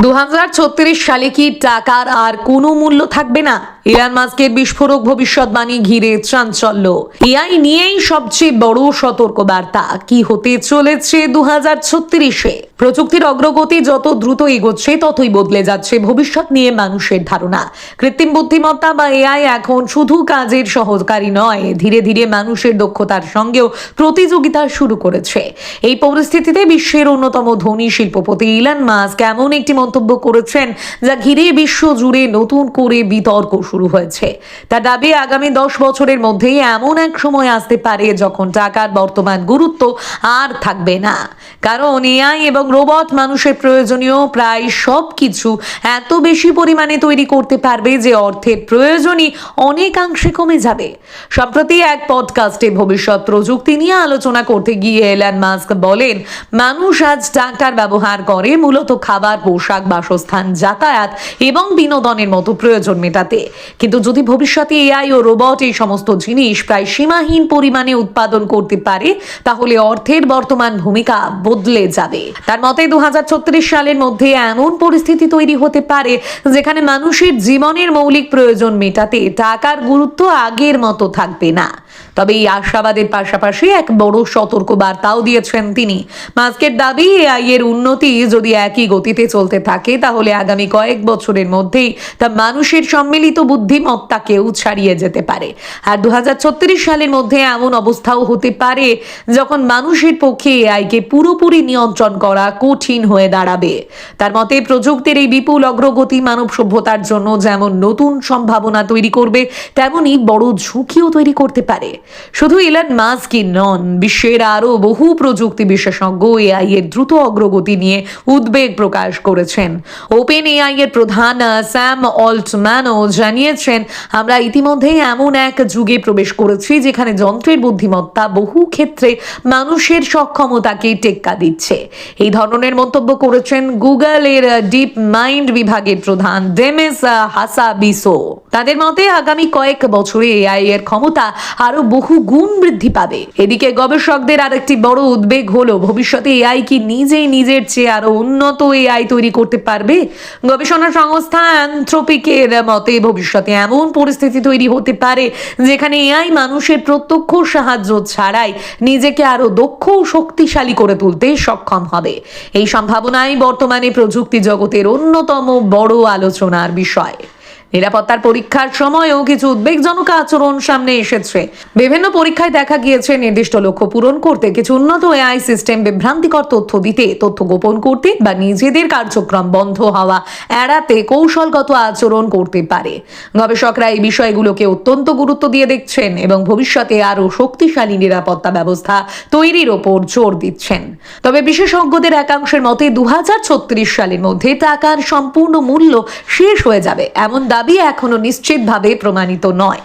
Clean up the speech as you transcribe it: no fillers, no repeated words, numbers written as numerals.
2036 সালে কি টাকার আর কোনো মূল্য থাকবে না? ইলন মাস্কের বিস্ফোরক ভবিষ্যৎবাণী ঘিরে চাঞ্চল্য। এআই নিয়েই সবচেয়ে বড় সতর্কবার্তা কি হতে চলেছে 2036-এ। প্রযুক্তির অগ্রগতি যত দ্রুত এগোচ্ছে ততই বদলে যাচ্ছে ভবিষ্যৎ নিয়ে মানুষের ধারণা। কৃত্রিম বুদ্ধিমত্তা বা এআই এখন শুধু কাজের সহকারী নয়, ধীরে ধীরে মানুষের দক্ষতার সঙ্গেও প্রতিযোগিতা শুরু করেছে। এই পরিস্থিতিতে বিশ্বের অন্যতম ধনী শিল্পপতি ইলন মাস্ক এমন একটি মন্তব্য করেছেন যা ঘিরে বিশ্ব জুড়ে নতুন করে বিতর্ক শুরু হয়েছে। তার দাবি, আগামী 10 বছরের মধ্যেই এমন এক সময় আসতে পারে যখন টাকার বর্তমান গুরুত্ব আর থাকবে না, কারণ এআই এবং রোবট মানুষের প্রয়োজনীয় প্রায় সবকিছু এত বেশি পরিমাণে তৈরি করতে পারবে যে অর্থের প্রয়োজনই অনেকাংশে কমে যাবে। সম্প্রতি এক পডকাস্টে ভবিষ্যৎ প্রযুক্তি নিয়ে আলোচনা করতে গিয়ে ইলন মাস্ক বলেন, মানুষ আজ টাকার ব্যবহার করে মূলত খাবার, পোশাক, বাসস্থান, যাতায়াত এবং বিনোদনের মতো প্রয়োজন মেটাতে। কিন্তু যদি ভবিষ্যতে এআই ও রোবট এই সমস্ত জিনিস প্রায় সীমাহীন পরিমাণে উৎপাদন করতে পারে, তাহলে অর্থের বর্তমান ভূমিকা বদলে যাবে। তার মতে 2036 সালের মধ্যে এমন পরিস্থিতি তৈরি হতে পারে যেখানে মানুষের জীবনের মৌলিক প্রয়োজন মেটাতে টাকার গুরুত্ব আগের মতো থাকবে না। তবে এই আশাবাদের পাশাপাশি এক বড় সতর্ক বার্তাও দিয়েছেন তিনি। মাস্কের দাবি, এআই এর উন্নতি যদি একই গতিতে চলতে থাকে তাহলে আগামী কয়েক বছরের মধ্যেই তা মানুষের সম্মিলিত বুদ্ধিমত্তাকেও ছাড়িয়ে যেতে পারে। আর 2036 সালের মধ্যে এমন অবস্থাও হতে পারে যখন মানুষের পক্ষে এআইকে পুরোপুরি নিয়ন্ত্রণ করা কঠিন হয়ে দাঁড়াবে। তার মতে প্রযুক্তির এই বিপুল অগ্রগতি মানব সভ্যতার জন্য যেমন নতুন সম্ভাবনা তৈরি করবে, তেমনি বড় ঝুঁকিও তৈরি করতে পারে। শুধু ইলন মাস্কই নন, বিশ্বের আরো বহু প্রযুক্তি বিশেষজ্ঞ এআই এর দ্রুত অগ্রগতি নিয়ে উদ্বেগ প্রকাশ করেছেন। ওপেন এআই এর প্রধান স্যাম অল্টম্যানও জানিয়েছেন, আমরা ইতিমধ্যেই এমন এক যুগে প্রবেশ করেছি যেখানে যন্ত্রের বুদ্ধিমত্তা বহু ক্ষেত্রে মানুষের সক্ষমতাকে টেক্কা দিচ্ছে। এই ধরনের মন্তব্য করেছেন গুগল এর ডিপ মাইন্ড বিভাগের প্রধান ডেমিস হাসাবিসো। তাদের মতে আগামী কয়েক বছরে এআই এর ক্ষমতা আরো বহু গুণ বৃদ্ধি পাবে। এদিকে গবেষকদের আরেকটি বড় উদ্বেগ হলো, ভবিষ্যতে এআই কি নিজেই নিজের চেয়ে আরো উন্নত এআই তৈরি করতে পারবে? গবেষণা সংস্থা অ্যানথ্রোপিকের মতে ভবিষ্যতে এমন পরিস্থিতি তৈরি হতে পারে যেখানে এআই মানুষের প্রত্যক্ষ সাহায্য ছাড়াই নিজেকে আরো দক্ষ ও শক্তিশালী করে তুলতে সক্ষম হবে। এই সম্ভাবনাই বর্তমানে প্রযুক্তি জগতের অন্যতম বড় আলোচনার বিষয়। নিরাপত্তার পরীক্ষার সময়ও কিছু উদ্বেগজনক আচরণ সামনে এসেছে। বিভিন্ন পরীক্ষায় দেখা গিয়েছে নির্দিষ্ট লক্ষ্য পূরণ করতে কিছু উন্নত এআই সিস্টেম বিভ্রান্তিকর তথ্য দিতে, তথ্য গোপন করতে বা নিজেদের কার্যক্রম বন্ধ হওয়া এড়াতে কৌশলগত আচরণ করতে পারে। গবেষকরা এই বিষয়গুলোকে অত্যন্ত গুরুত্ব দিয়ে দেখছেন এবং ভবিষ্যতে আরো শক্তিশালী নিরাপত্তা ব্যবস্থা তৈরির ওপর জোর দিচ্ছেন। তবে বিশেষজ্ঞদের একাংশের মতে 2036 সালের মধ্যে টাকার সম্পূর্ণ মূল্য শেষ হয়ে যাবে এমন দাবি এখনো নিশ্চিতভাবে প্রমাণিত নয়।